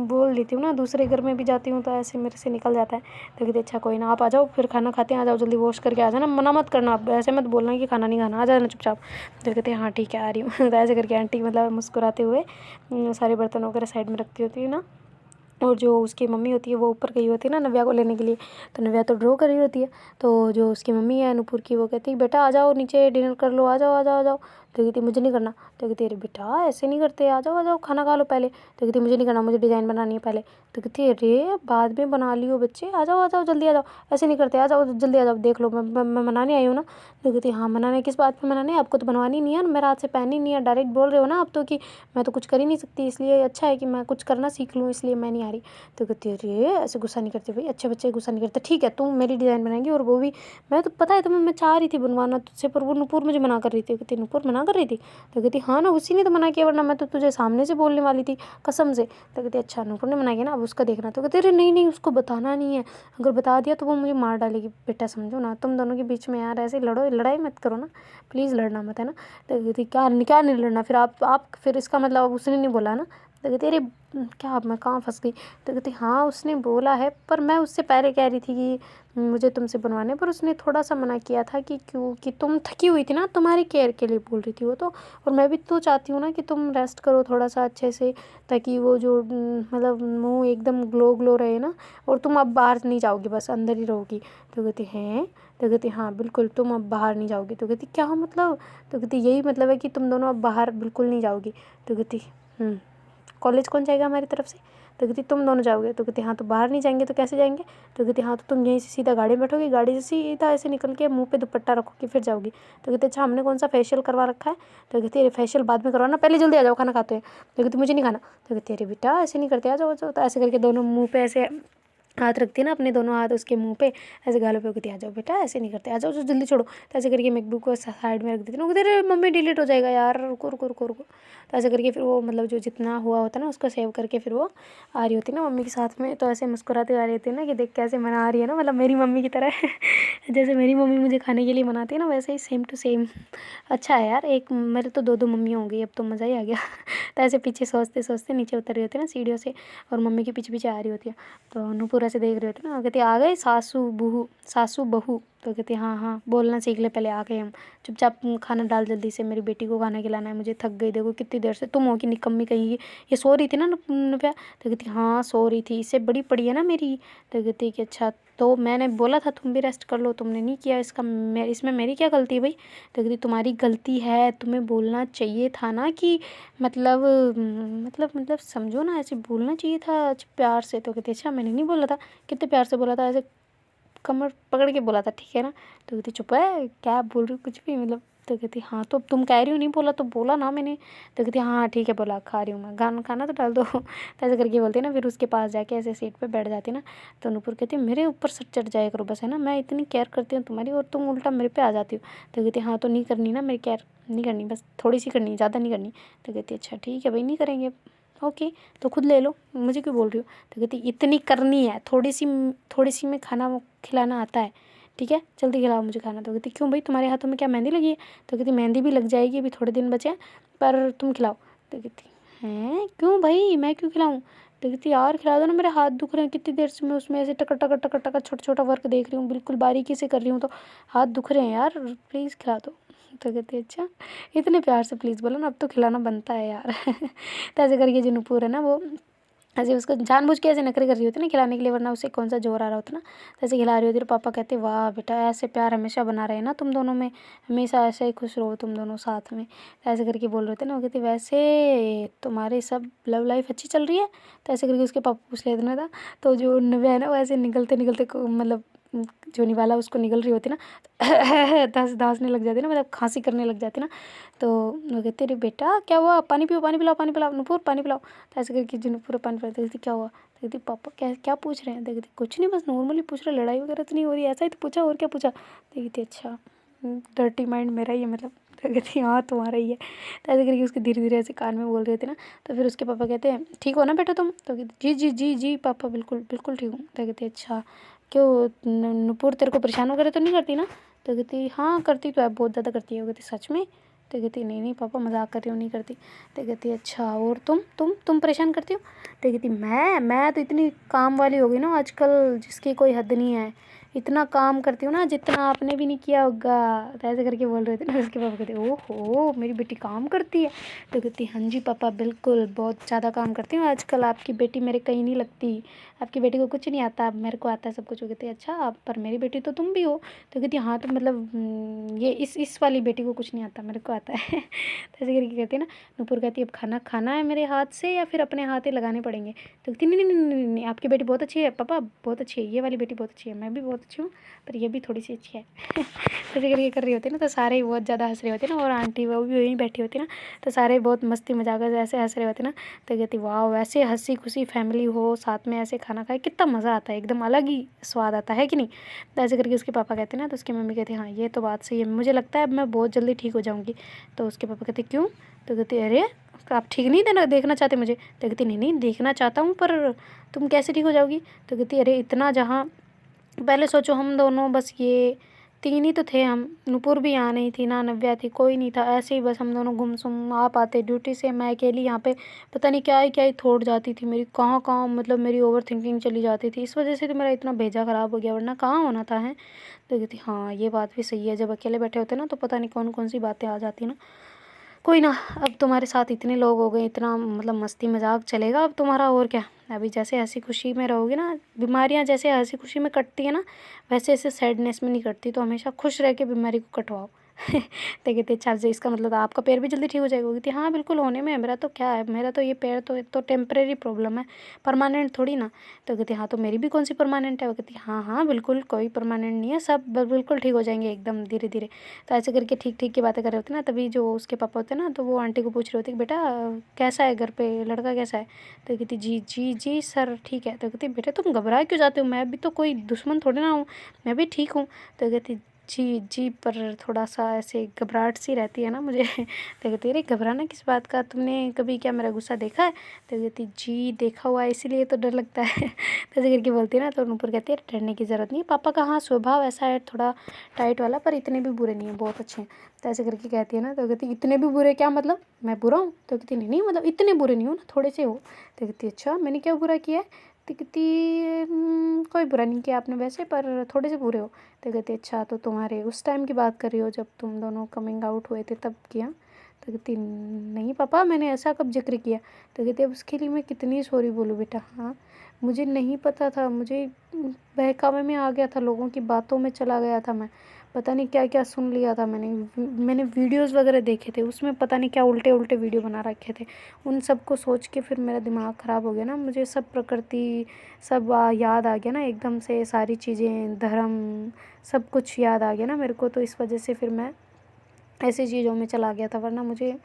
बोल देती हूँ ना, दूसरे घर में भी जाती हूँ तो ऐसे मेरे से निकल जाता है। तो कहती अच्छा कोई ना, आप आ जाओ फिर खाना खाते हैं, आ जाओ जल्दी वॉश करके आ जाना, मना मत करना, आप ऐसे मत बोलना कि खाना नहीं खाना, आ जाना चुपचाप। तो कहते हाँ ठीक है आ रही हूँ। तो ऐसे करके आंटी मतलब मुस्कुराते हुए सारे बर्तन वगैरह साइड में रखती होती है ना, और जो उसकी मम्मी होती है वो ऊपर गई होती है ना नव्या को लेने के लिए। तो नव्या तो ड्रॉ कर रही होती है, तो जो उसकी मम्मी है नूपुर की, वो कहती है बेटा आ जाओ नीचे डिनर कर लो, आ जाओ आ जाओ आ जाओ। तो कहती मुझे नहीं करना। तो कहती अरे बेटा ऐसे नहीं करते, आ जाओ खाना खा लो पहले। तो कहती मुझे नहीं करना, मुझे डिज़ाइन बनानी है पहले। तो कहती अरे बाद में बना लियो बच्चे, आ जाओ जल्दी आ जाओ, ऐसे नहीं करते, आ जाओ जल्दी आ जाओ, देख लो मैं मनाने आई हूँ ना। तो कहती हाँ मनाने किस बात पर मनाने, आपको तो बनवानी नहीं है, मेरा हाथ से पहननी नहीं है, डायरेक्ट बोल रहे हो ना आप तो कि मैं तो कुछ कर ही नहीं सकती, इसलिए अच्छा है कि मैं कुछ करना सीख लूँ, इसलिए मैं नहीं आ रही। तो कहती है अरे ऐसे गुस्सा नहीं करते भाई, अच्छे बच्चे गुस्सा नहीं करते, ठीक है तुम मेरी डिज़ाइन बनाएंगी, और वो भी मैं तो पता है तुम्हें, मैं चाह रही थी बनवाना तुझसे, पर वो नूपुर मुझे मना कर रही थी। कहती नूपुर मना कर रही थी? तो कहती हाँ ना, उसी ने तो मना किया, वरना मैं तो तुझे सामने से बोलने वाली थी कसम से। तो कहती अच्छा नूपुर ने मना किया ना, अब उसका देखना। तो कहती अरे नहीं नहीं उसको बताना नहीं है, अगर बता दिया तो वो मुझे मार डालेगी। बेटा समझो ना, तुम दोनों के बीच में यार ऐसे लड़ो, लड़ाई मत करो ना प्लीज़, लड़ना मत है ना। तो कहती क्या क्या नहीं लड़ना, फिर आप फिर इसका मतलब उसने नहीं बोला ना। तो कहती अरे क्या, अब मैं कहाँ फंस गई। तो कहती हाँ उसने बोला है, पर मैं उससे पहले कह रही थी कि मुझे तुमसे बनवाने, पर उसने थोड़ा सा मना किया था कि क्यों, कि तुम थकी हुई थी ना, तुम्हारी केयर के लिए बोल रही थी वो तो। और मैं भी तो चाहती हूँ ना कि तुम रेस्ट करो थोड़ा सा अच्छे से, ताकि वो जो मतलब मुँह एकदम ग्लो ग्लो रहे ना, और तुम अब बाहर नहीं जाओगी, बस अंदर ही रहोगी। तो कहती हैं? तो कहती हाँ बिल्कुल, तुम अब बाहर नहीं जाओगी। तो कहती क्या मतलब? तो कहती यही मतलब है कि तुम दोनों अब बाहर बिल्कुल नहीं जाओगी। तो कहती कॉलेज कौन जाएगा हमारी तरफ से? तो कहती तुम दोनों जाओगे। तो कहती हाँ तो बाहर नहीं जाएंगे तो कैसे जाएंगे? तो कहती हाँ तो तुम यहीं से सीधा गाड़ी में बैठोगी, गाड़ी से सीधा ऐसे निकल के मुंह पे दुपट्टा रखोगी फिर जाओगी। तो कहती अच्छा हमने कौन सा फेशियल करवा रखा है? तो कहती अरे फेशियल बाद में करवाना, पहले जल्दी आ जाओ खाना खाते हैं। तो कहती मुझे नहीं खाना। तो कहती अरे बेटा ऐसे नहीं करते, आ जाओ आ जाओ। तो ऐसे करके दोनों मुँह पे ऐसे हाथ रखती है ना, अपने दोनों हाथ उसके मुंह पे ऐसे गालों पे, कहती आ जाओ बेटा ऐसे नहीं करते, आ जाओ जल्दी छोड़ो। तो ऐसे करके मैकबुक को साइड में रख देती ना, कहते अरे मम्मी डिलीट हो जाएगा यार, रुको रुको रुको रुको। तो ऐसे करके फिर वो मतलब जो जितना हुआ होता है ना उसको सेव करके फिर वो आ रही होती है ना मम्मी के साथ में। तो ऐसे मुस्कुराते आ रही होती है ना कि देख कैसे मना आ रही है ना, मतलब मेरी मम्मी की तरह। जैसे मेरी मम्मी मुझे खाने के लिए मनाती है ना, वैसे ही सेम टू सेम। अच्छा है यार, एक मेरे तो दो मम्मी होंगी, अब तो मज़ा ही आ गया। तो ऐसे पीछे सोचते सोचते नीचे उतर रही होती है ना सीढ़ियों से, और मम्मी के पीछे पीछे आ रही होती है। तो नूपुर ऐसे देख रहे होते ना, कहती आ गए सासू बहू। तो कहती हाँ बोलना सीख ले पहले, आ गए हम, चुपचाप खाना डाल जल्दी से, मेरी बेटी को खाना खिलाना है, मुझे थक गई, देखो कितनी देर से, तुम हो कि निकम्मी कहीं। ये सो रही थी ना नव्या? तो कहती हाँ सो रही थी, इससे बड़ी पड़ी है ना मेरी। तो कहती कि अच्छा तो मैंने बोला था तुम भी रेस्ट कर लो, तुमने नहीं किया, इसमें मेरी क्या गलती है भाई? तो कहती तुम्हारी गलती है, तुम्हें बोलना चाहिए था ना कि मतलब मतलब समझो ना, ऐसे बोलना चाहिए था प्यार से। तो कहती अच्छा मैंने नहीं बोला था, कितने प्यार से बोला था, ऐसे कमर पकड़ के बोला था, ठीक है ना। तो कहती चुप है, क्या बोल रही हूँ कुछ भी मतलब। तो कहती हाँ तो तुम कह रही हो नहीं बोला, तो बोला ना मैंने। तो कहती हाँ ठीक है बोला, खा रही हूँ मैं, गाना खाना तो डाल दो। तो ऐसे करके बोलती है ना, फिर उसके पास जाके ऐसे सीट पे बैठ जाती ना। तो नूपुर कहती मेरे ऊपर सर चढ़ जाया करो बस, है ना, मैं इतनी केयर करती हूँ तुम्हारी और तुम उल्टा मेरे पे आ जाती हो। तो कहती हाँ तो नहीं करनी ना मेरी केयर, नहीं करनी, बस थोड़ी सी करनी, ज़्यादा नहीं करनी। तो कहती अच्छा ठीक है भाई नहीं करेंगे, ओके तो खुद ले लो, मुझे क्यों बोल रही हो। तो कहती इतनी करनी है, थोड़ी सी में खाना खिलाना आता है, ठीक है जल्दी खिलाओ मुझे खाना। तो कहती क्यों भाई तुम्हारे हाथों में क्या मेहंदी लगी है? तो कहती मेहंदी भी लग जाएगी, अभी थोड़े दिन बचे हैं, पर तुम खिलाओ। तो कहती हैं क्यों भाई, मैं क्यों खिलाऊँ? तो कहती यार खिला दो ना, मेरे हाथ दुख रहे हैं, कितनी देर से मैं उसमें ऐसे टका टका टका टका छोटा छोटा वर्क देख रही हूँ, बिल्कुल बारीकी से कर रही हूँ, तो हाथ दुख रहे हैं यार, प्लीज़ खिला दो। तो कहती अच्छा, इतने प्यार से प्लीज़ बोला ना, अब तो खिलाना बनता है यार। तो ऐसे करके जो नुपुर है ना, वो ऐसे उसको जानबूझ के ऐसे नखरे कर रही होती ना खिलाने के लिए, वरना उसे कौन सा जोर आ रहा होता ना, तो ऐसे खिला रही होती। और पापा कहते वाह बेटा, ऐसे प्यार हमेशा बना रहे ना तुम दोनों में, हमेशा ऐसे ही खुश रहो तुम दोनों साथ में। तो ऐसे करके बोल रहे थे ना, वो कहती वैसे तुम्हारी सब लव लाइफ अच्छी चल रही है। तो ऐसे करके उसके पापा पूछ लेते ना था, तो जो नव्या है ना, वो ऐसे निकलते निकलते मतलब जो निवाला उसको निकल रही होती ना, दांसने लग जाती ना, मतलब खांसी करने लग जाती ना। तो वो कहते अरे बेटा क्या हुआ, पानी पियो, पानी पिलाओ, पानी पिलाओ नुपुर, पानी पिलाओ। तो ऐसे करके जो नुपुर पानी पिलाती, कहती क्या हुआ, तो कहती पापा क्या क्या पूछ रहे हैं। तो कहती कुछ नहीं, बस नॉर्मली पूछ रहे, लड़ाई वगैरह तो नहीं हो रही, ऐसा ही तो पूछा, और क्या पूछा। तो कहती अच्छा, डर्टी माइंड मेरा ही है मतलब। तो कहती हाँ तुम्हारा ही है। तो ऐसे करके उसके धीरे धीरे ऐसे कान में बोल रहे थे ना। तो फिर उसके पापा कहते हैं ठीक हो ना बेटा तुम। तो कहती जी जी जी जी पापा बिल्कुल बिल्कुल ठीक हूँ। तो कहती अच्छा क्यों, नुपुर तेरे को परेशान वगैरह तो नहीं करती ना। तो कहती हाँ करती तो है, बहुत ज़्यादा करती है। वो कहती सच में। तो कहती नहीं नहीं पापा मजाक कर रही हूँ, नहीं करती। तो कहती अच्छा और तुम परेशान करती हो। तो कहती मैं तो इतनी काम वाली हो गई ना आजकल, जिसकी कोई हद नहीं है, इतना काम करती हूँ ना जितना आपने भी नहीं किया होगा। तो ऐसे करके बोल रहे थे ना, उसके पापा कहते ओहो मेरी बेटी काम करती है। तो कहती हाँ जी पापा बिल्कुल, बहुत ज़्यादा काम करती हूँ आजकल, आपकी बेटी मेरे कहीं नहीं लगती, आपकी बेटी को कुछ नहीं आता, अब मेरे को आता है सब कुछ। वो कहती अच्छा पर मेरी बेटी तो तुम भी हो। तो कहती हाँ तो मतलब ये इस वाली बेटी को कुछ नहीं आता, मेरे को आता है। तो ऐसे करके कहती है ना। नुपुर कहती है अब खाना खाना है मेरे हाथ से या फिर अपने हाथ ही लगाने पड़ेंगे। तो कहती नहीं नहीं नहीं नहीं नहीं, आपकी बेटी बहुत अच्छी है पापा, बहुत अच्छी है, ये वाली बेटी बहुत अच्छी है, मैं भी बहुत अच्छी हूँ, पर ये भी थोड़ी सी अच्छी है। ऐसे करके कर रही होती है ना, तो सारे ही बहुत ज़्यादा हंस रहे होते हैं ना, और आंटी वो भी वहीं बैठी होती है ना, तो सारे बहुत मस्ती मजाक से ऐसे हंस रहे होते हैं ना। तो कहती वाह वैसे हंसी खुशी फैमिली हो साथ में ऐसे खाना खाए कितना मज़ा आता है, एकदम अलग ही स्वाद आता है कि नहीं। तो ऐसे करके उसके पापा कहते हैं ना, तो उसकी मम्मी कहती हाँ ये तो बात सही है, मुझे लगता है अब मैं बहुत जल्दी ठीक हो जाऊँगी। तो उसके पापा कहते क्यों। तो कहती अरे आप ठीक नहीं देखना चाहते मुझे। तो कहती नहीं नहीं देखना चाहता हूँ, पर तुम कैसे ठीक हो जाओगी। तो कहती अरे इतना जहाँ पहले सोचो हम दोनों बस ये तीन ही तो थे, हम नुपुर भी यहाँ नहीं थी ना, नव्या थी, कोई नहीं था, ऐसे ही बस हम दोनों गुमसुम आ पाते ड्यूटी से, मैं अकेली यहाँ पे पता नहीं क्या ही थोड़ जाती थी मेरी, कहाँ कहाँ मतलब मेरी ओवर थिंकिंग चली जाती थी, इस वजह से तो मेरा इतना भेजा ख़राब हो गया, वरना कहाँ होना था है। तो कहती हाँ ये बात भी सही है, जब अकेले बैठे होते ना तो पता नहीं कौन कौन सी बातें आ जाती ना। कोई ना, अब तुम्हारे साथ इतने लोग हो गए, इतना मतलब मस्ती मजाक चलेगा अब तुम्हारा, और क्या। अभी जैसे हंसी खुशी में रहोगे ना, बीमारियां जैसे हंसी खुशी में कटती है ना, वैसे ऐसे सैडनेस में नहीं कटती, तो हमेशा खुश रह के बीमारी को कटवाओ। तो कहते अच्छा जी इसका मतलब आपका पैर भी जल्दी ठीक हो जाएगा। वो कहती हाँ बिल्कुल होने में है, मेरा तो क्या है, मेरा तो ये पैर तो टेम्परेरी प्रॉब्लम है, परमानेंट थोड़ी ना। तो कहती हाँ तो मेरी भी कौन सी परमानेंट है। वो कहती हाँ हाँ बिल्कुल कोई परमानेंट नहीं है, सब बिल्कुल ठीक हो जाएंगे एकदम धीरे धीरे। तो ऐसे करके ठीक ठीक की बातें कर रहे होते ना, तभी जो उसके पापा होते ना, तो वो आंटी को पूछ रहे होते कि बेटा कैसा है घर पे, लड़का कैसा है। तो कहती जी जी जी सर ठीक है। तो कहती बेटा तुम घबरा क्यों जाते हो, मैं भी तो कोई दुश्मन थोड़ी ना हूँ, मैं भी ठीक हूँ। तो कहती जी जी पर थोड़ा सा ऐसे घबराहट सी रहती है ना मुझे। तो कहती अरे घबराना किस बात का, तुमने कभी क्या मेरा गुस्सा देखा है। तो कहती जी देखा हुआ है इसीलिए तो डर लगता है। तो ऐसे करके बोलती है ना, तो नुपुर कहती है डरने की ज़रूरत नहीं है, पापा का हाँ स्वभाव ऐसा है थोड़ा टाइट वाला, पर इतने भी बुरे नहीं हैं, बहुत अच्छे हैं। तो ऐसे करके कहती है ना, तो कहती इतने भी बुरे क्या मतलब, मैं बुरा हूँ। तो कहती नहीं नहीं मतलब इतने बुरे नहीं हो ना, थोड़े से हो। तो कहती अच्छा मैंने क्या बुरा किया है। तो कहती कोई बुरा नहीं किया आपने वैसे, पर थोड़े से बुरे हो। तो कहती अच्छा तो तुम्हारे उस टाइम की बात कर रही हो जब तुम दोनों कमिंग आउट हुए थे तब किया। तो कहती नहीं पापा मैंने ऐसा कब जिक्र किया। तो कहती अब उसके लिए मैं कितनी सॉरी बोलूँ बेटा। हाँ मुझे नहीं पता था, मुझे बहकावे में आ गया था, लोगों की बातों में चला गया था मैं, पता नहीं क्या क्या सुन लिया था मैंने वीडियोस वगैरह देखे थे, उसमें पता नहीं क्या उल्टे उल्टे वीडियो बना रखे थे, उन सब को सोच के फिर मेरा दिमाग ख़राब हो गया ना, मुझे सब प्रकृति सब याद आ गया ना एकदम से, सारी चीज़ें धर्म सब कुछ याद आ गया ना मेरे को, तो इस वजह से फिर मैं ऐसी चीज़ों में चला गया था, वरना मुझे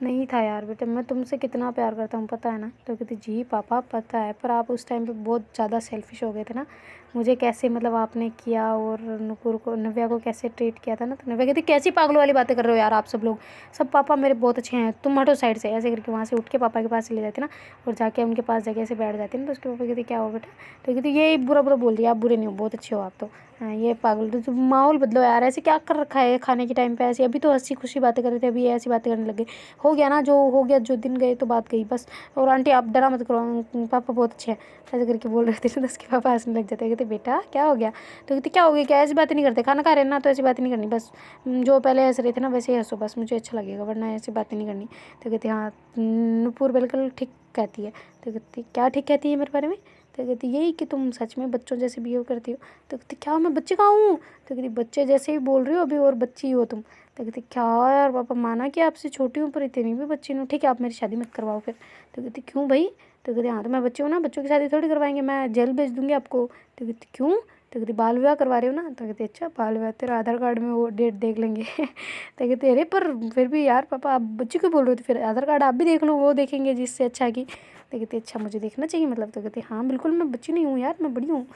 नहीं था यार बेटा, मैं तुमसे कितना प्यार करता हूँ पता है ना। तो कहती जी पापा पता है, पर आप उस टाइम पे बहुत ज़्यादा सेल्फिश हो गए थे ना, मुझे कैसे मतलब आपने किया और नुपुर को, नव्या को कैसे ट्रीट किया था ना। तो नव्या कहती कैसी पागलों वाली बातें कर रहे हो यार आप सब लोग, सब पापा मेरे बहुत अच्छे हैं, तुम हटो साइड से, ऐसे करके वहाँ से उठ के पापा के पास चले जाती ना और जाके उनके पास जाके ऐसे बैठ जाती ना। तो उसके पापा कहते क्या हो बेटा, तो कहती ये बुरा बुरा बोल दिया, आप बुरे नहीं हो, बहुत अच्छे हो आप तो। हाँ ये पागल, तो माहौल बदलो यार, ऐसे क्या कर रखा है खाने के टाइम पे ऐसे, अभी तो हंसी खुशी बातें कर रहे थे, अभी ऐसी बातें करने लगे। हो गया ना जो हो गया, जो दिन गए तो बात गई बस। और आंटी आप डरा मत करो, पापा बहुत अच्छे हैं, ऐसे करके बोल रहे थे ना। तो उसके पापा हंसने लग जाते, कहते बेटा क्या हो गया, तो कहते क्या हो गया, क्या ऐसी बातें नहीं करते, खाना खा रहे हैं ना तो ऐसी बातें नहीं करनी बस, जो पहले हंस रहे थे ना वैसे ही हंसो बस, मुझे अच्छा लगेगा, वरना ऐसी बातें नहीं करनी। तो कहते हाँ नुपुर बिल्कुल ठीक कहती है। तो कहती क्या ठीक कहती है मेरे बारे में, तो कहती यही कि तुम सच में बच्चों जैसे बिहेव करती हो। तो कहती क्या मैं बच्चे कहाँ हूँ, तो कहती बच्चे जैसे ही बोल रही हो अभी, और बच्ची हो तुम। तो कहती क्या यार पापा, माना कि आपसे छोटी हूँ पर इतनी भी बच्ची नहीं हूँ, ठीक है आप मेरी शादी मत करवाओ फिर। तो कहती क्यों भाई, तो कहती हाँ तो मैं बच्ची हूँ ना, बच्चों की शादी थोड़ी करवाएंगे, मैं जेल भेज दूँगी आपको। तो कहती क्यों, तो कहती बाल विवाह करवा रहे हो ना। तो कहती अच्छा बाल विवाह, तेरा आधार कार्ड में वो डेट देख लेंगे। तो कहती अरे पर फिर भी यार पापा आप बच्ची क्यों बोल रहे थे, फिर आधार कार्ड आप भी देख लो, वो देखेंगे जिससे अच्छा की। तो कहती अच्छा मुझे देखना चाहिए मतलब, तो कहती हाँ बिल्कुल मैं बच्ची नहीं हूँ यार, मैं बड़ी हूँ।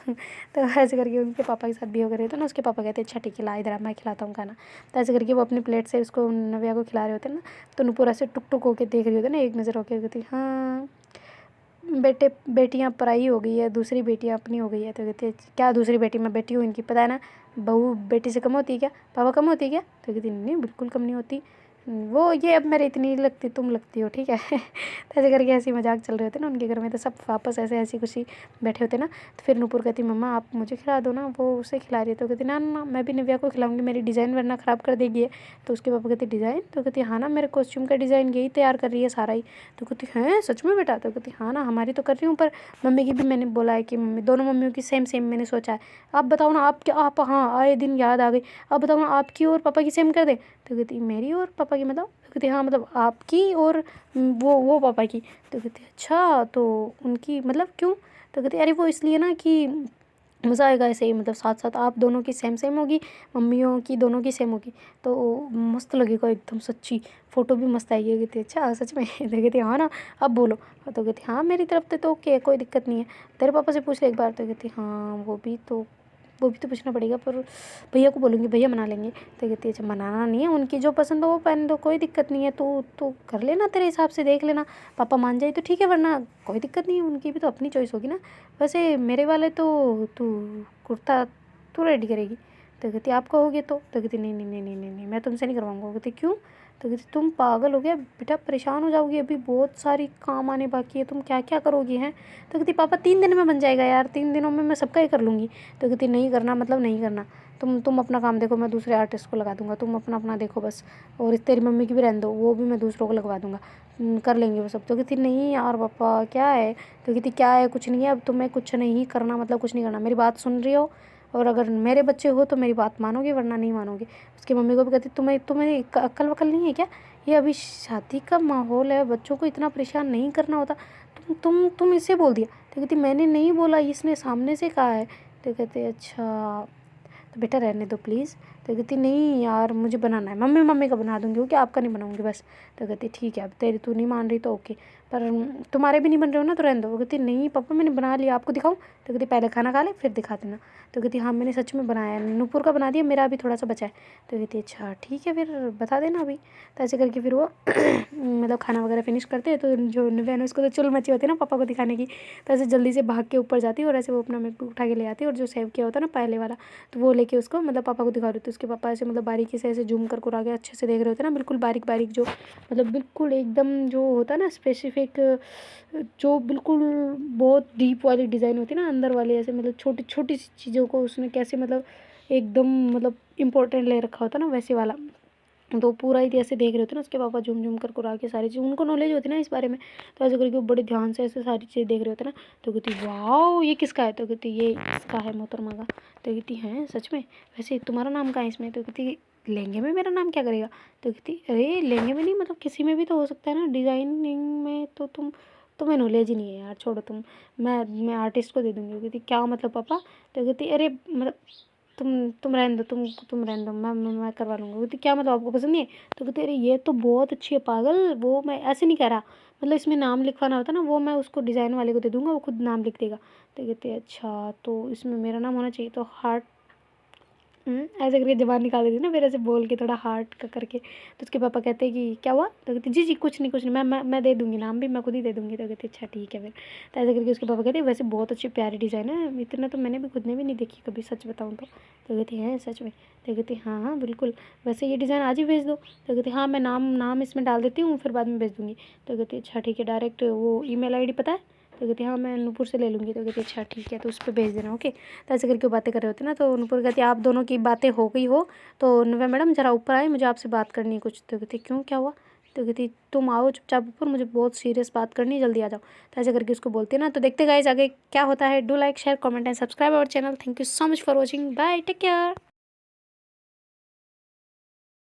तो ऐसे करके उनके पापा के साथ बिहेव कर रहे थे ना। उसके पापा कहते अच्छा ठीक है ला इधर मैं खिलाता हूँ खाना। तो ऐसे करके वो अपनी प्लेट से उसको नव्या को खिला रहे होते ना। तो नुपुर ऐसे टुक टुक होके देख रही होती ना, एक नज़र होके कहती हाँ बेटे बेटियाँ पराई हो गई है, दूसरी बेटियाँ अपनी हो गई है। तो कहती है क्या दूसरी बेटी, मैं बेटी हूँ इनकी, पता है ना, बहू बेटी से कम होती है क्या, पापा कम होती है क्या। तो कहती नहीं बिल्कुल कम नहीं होती, वो ये अब मेरे इतनी नहीं लगती, तुम लगती हो ठीक है। तो ऐसे करके ऐसी मजाक चल रहे होते ना उनके घर में। तो सब वापस ऐसे हंसी खुशी बैठे होते ना। तो फिर नूपुर कहती मम्मा आप मुझे खिला दो ना, वो उसे खिला रही है। तो कहती ना ना मैं भी नव्या को खिलाऊंगी, मेरी डिज़ाइन वरना ख़राब कर देगी है। तो उसके पापा कहते डिज़ाइन, तो कहती हाँ ना मेरे कॉस्ट्यूम का डिज़ाइन यही तैयार कर रही है सारा ही। तो कहती हैं सच में बेटा, तो कहती हाँ ना हमारी तो कर रही हूँ, पर मम्मी की भी मैंने बोला है कि मम्मी दोनों मम्मियों की सेम सेम मैंने सोचा है। आप बताओ ना आप क्या, आप हाँ आए दिन याद आ गई, आप बताओ ना आपकी और पापा की सेम कर दें। तो कहती मेरी और पापा की मतलब, तो कहती हाँ मतलब आपकी और वो पापा की। तो कहती अच्छा तो उनकी मतलब क्यों। तो कहती अरे वो इसलिए ना कि मज़ा आएगा ऐसे ही, मतलब साथ साथ आप दोनों की सेम सेम होगी, मम्मियों की दोनों की सेम होगी, तो मस्त लगेगा एकदम सच्ची, फ़ोटो भी मस्त आएगी। कहती अच्छा सच में। तो कहती हाँ ना अब बोलो। तो कहती हाँ मेरी तरफ से तो ओके है, कोई दिक्कत नहीं है, तेरे पापा से पूछ ले एक बार। तो कहती हाँ वो भी तो पूछना पड़ेगा, पर भैया को बोलूँगी भैया मना लेंगे। तो कहती है अच्छा मनाना नहीं है, उनकी जो पसंद हो वो पहन दो, कोई दिक्कत नहीं है, तू कर लेना तेरे हिसाब से, देख लेना, पापा मान जाए तो ठीक है, वरना कोई दिक्कत नहीं है, उनकी भी तो अपनी चॉइस होगी ना। वैसे मेरे वाले तो तू कुर्ता तू रेडी करेगी। तो कहती आप कहोगे तो कहती नहीं नहीं नहीं नहीं नहीं नहीं मैं तुमसे नहीं करवाऊँगा। कहती क्यों। तो कहती तुम पागल हो गया बेटा, परेशान हो जाओगी, अभी बहुत सारी काम आने बाकी है, तुम क्या क्या करोगी हैं। तो कहती पापा 3 दिन में बन जाएगा यार, 3 दिनों में मैं सबका ही कर लूँगी। तो कहती नहीं करना मतलब नहीं करना, तुम अपना काम देखो, मैं दूसरे आर्टिस्ट को लगा दूँगा, तुम अपना अपना देखो बस, और इस तेरी मम्मी की भी रहने दो, वो भी मैं दूसरों को लगवा दूँगा, कर लेंगे वो सब। तो कहती नहीं यार पापा क्या है। तो कहती क्या है, कुछ नहीं है, अब तुम्हें कुछ नहीं करना मतलब कुछ नहीं करना, मेरी बात सुन रही हो, और अगर मेरे बच्चे हो तो मेरी बात मानोगे वरना नहीं मानोगे। उसकी मम्मी को भी कहती तुम्हें तुम्हें अक्ल वक्ल नहीं है क्या, ये अभी शादी का माहौल है, बच्चों को इतना परेशान नहीं करना होता, तुम इससे बोल दिया। तो कहती मैंने नहीं बोला, इसने सामने से कहा है। तो कहते अच्छा तो बेटा रहने दो प्लीज़। तो कहती नहीं यार मुझे बनाना है, मम्मी मम्मी का बना दूँगी क्योंकि आपका नहीं बनाऊँगी बस। तो कहती ठीक है अब तेरी तू नहीं मान रही तो ओके, पर तुम्हारे भी नहीं बन रहे हो ना तो रहने दो। वो कहती नहीं पापा मैंने बना लिया, आपको दिखाऊँ। तो कहती पहले खाना खा ले फिर दिखा देना। तो कहती हाँ मैंने सच में बनाया है, नूपुर का बना दिया, मेरा अभी थोड़ा सा बचा है। तो कहती अच्छा ठीक है फिर बता देना अभी। तो ऐसे करके फिर वो मतलब खाना वगैरह फिनिश करते हैं। तो जो बहन है उसको तो चुल मची होती है ना पापा को दिखाने की, तो ऐसे जल्दी से भाग के ऊपर जाती है और ऐसे वो अपना मेकअप उठा के ले आती है, और जो सेव किया होता है ना पहले वाला, तो वो लेके उसको मतलब पापा को दिखा रहे थे। उसके पापा ऐसे मतलब बारीकी से ऐसे जूम कर आगे अच्छे से देख रहे होते ना, बिल्कुल बारीक बारीक, जो मतलब बिल्कुल एकदम जो होता है ना स्पेसिफिक, जो बिल्कुल बहुत डीप वाली डिज़ाइन होती है ना अंदर वाली, ऐसे मतलब छोटी छोटी सी चीज़ों को उसने कैसे मतलब एकदम मतलब इम्पोर्टेंट ले रखा होता ना वैसे वाला। तो पूरा ही ऐसे देख रहे होते ना उसके पापा, झूम झूम कर कुरा के सारी चीज़, उनको नॉलेज होती ना इस बारे में, तो ऐसे करके वो बड़े ध्यान से ऐसे सारी चीज़ें देख रहे होते ना। तो कहती वाह ये किसका है। तो कहती ये इसका है मोहतरमा का। तो कहती हैं सच में, वैसे तुम्हारा नाम कहाँ है इसमें। तो कहती लहंगे में मेरा नाम क्या करेगा। तो कहती अरे लहंगे में नहीं मतलब किसी में भी तो हो सकता है ना, डिज़ाइनिंग में तो तुम्हें नॉलेज ही नहीं है यार, छोड़ो तुम, मैं आर्टिस्ट को दे दूँगी। कहती क्या मतलब पापा। तो कहती अरे मतलब तुम रहने दो, तुम रहने दो, मैं करवा लूँगा। कहती क्या मतलब आपको पसंद नहीं है? तो कहते अरे ये तो बहुत अच्छी है पागल, वो मैं ऐसे नहीं कह रहा, मतलब इसमें नाम लिखवाना होता ना, वो मैं उसको डिज़ाइन वाले को दे दूँगा, वो खुद नाम लिख देगा। तो कहते अच्छा तो इसमें मेरा नाम होना चाहिए, तो हार्ट ऐसे करके ज़बान निकाल देती ना फिर ऐसे बोल के थोड़ा हार्ट का करके। तो उसके पापा कहते हैं कि क्या हुआ? तो कहती जी कुछ नहीं कुछ नहीं, मैं दे दूँगी नाम भी, मैं खुद ही दे दूँगी। तो कहती अच्छा ठीक है फिर। तो ऐसे करके उसके पापा कहते हैं वैसे बहुत अच्छी प्यारी डिज़ाइन है, इतना तो मैंने भी खुद ने भी नहीं देखी कभी, सच बताऊँ तो। तो कहती हैं सच में? तो कहती हाँ हाँ बिल्कुल, वैसे ये डिज़ाइन आज ही भेज दो। तो कहती हाँ मैं नाम इसमें डाल देती हूँ, फिर बाद में भेज दूँगी। तो कहती अच्छा ठीक है, डायरेक्ट वो ईमेल आईडी पता है? तो कहती हाँ मैं नूपुर से ले लूँगी। तो कहती अच्छा ठीक है, तो उस पर भेज देना ओके। तो ऐसे करके वो बातें कर रहे होते ना, तो नूपुर कहती आप दोनों की बातें हो गई हो तो नव्या मैडम ज़रा ऊपर आए, मुझे आपसे बात करनी है कुछ। तो कहती क्यों क्या हुआ? तो कहती तुम आओ चुपचाप ऊपर, मुझे बहुत सीरियस बात करनी है, जल्दी आ जाओ। तो ऐसे करके उसको बोलती है ना। तो देखते गाइस आगे क्या होता है। Do like share comment and subscribe our channel. Thank you so much for watching, bye, take care.